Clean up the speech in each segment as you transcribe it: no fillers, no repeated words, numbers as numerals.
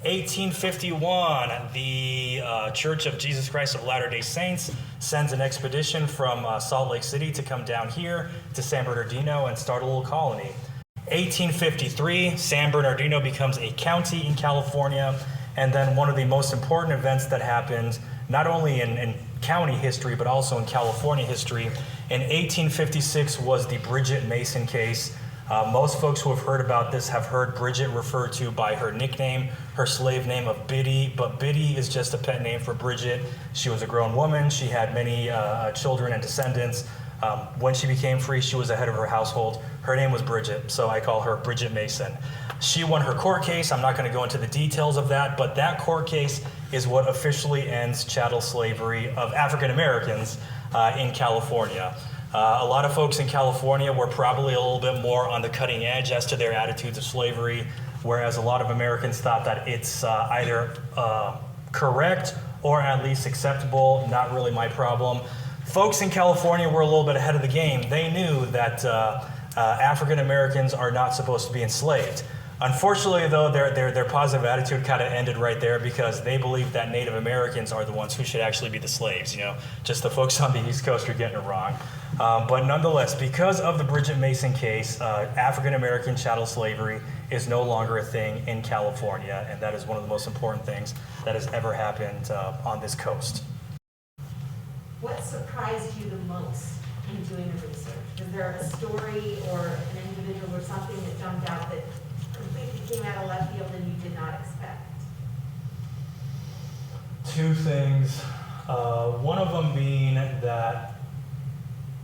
1851, the Church of Jesus Christ of Latter-day Saints sends an expedition from Salt Lake City to come down here to San Bernardino and start a little colony. 1853, San Bernardino becomes a county in California, and then one of the most important events that happened, not only in county history, but also in California history, in 1856 was the Bridget Mason case. Most folks who have heard about this have heard Bridget referred to by her nickname, her slave name of Biddy, but Biddy is just a pet name for Bridget. She was a grown woman. She had many children and descendants. When she became free, she was the head of her household. Her name was Bridget, so I call her Bridget Mason. She won her court case. I'm not going to go into the details of that, but that court case is what officially ends chattel slavery of African Americans in California. A lot of folks in California were probably a little bit more on the cutting edge as to their attitudes of slavery, whereas a lot of Americans thought that it's either correct or at least acceptable, not really my problem. Folks in California were a little bit ahead of the game. They knew that African Americans are not supposed to be enslaved. Unfortunately, though, their positive attitude kind of ended right there because they believe that Native Americans are the ones who should actually be the slaves. Just the folks on the East Coast are getting it wrong. But nonetheless, because of the Bridget Mason case, African American chattel slavery is no longer a thing in California, and that is one of the most important things that has ever happened on this coast. What surprised you the most in doing the research? Is there a story or an individual or something that jumped out that completely came out of left field and you did not expect? Two things. One of them being that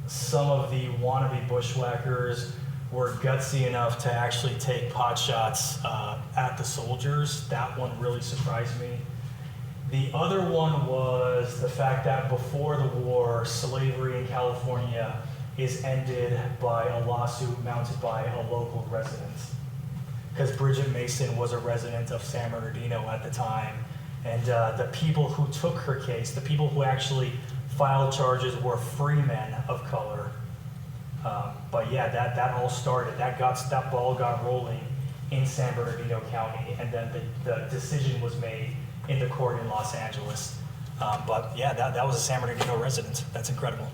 some of the wannabe bushwhackers were gutsy enough to actually take pot shots at the soldiers. That one really surprised me. The other one was the fact that before the war, slavery in California is ended by a lawsuit mounted by a local resident. Because Bridget Mason was a resident of San Bernardino at the time. And the people who took her case, the people who actually filed charges were free men of color. But yeah, that all started. That ball got rolling in San Bernardino County, and then the decision was made in the court in Los Angeles. But yeah, that was a San Bernardino resident. That's incredible.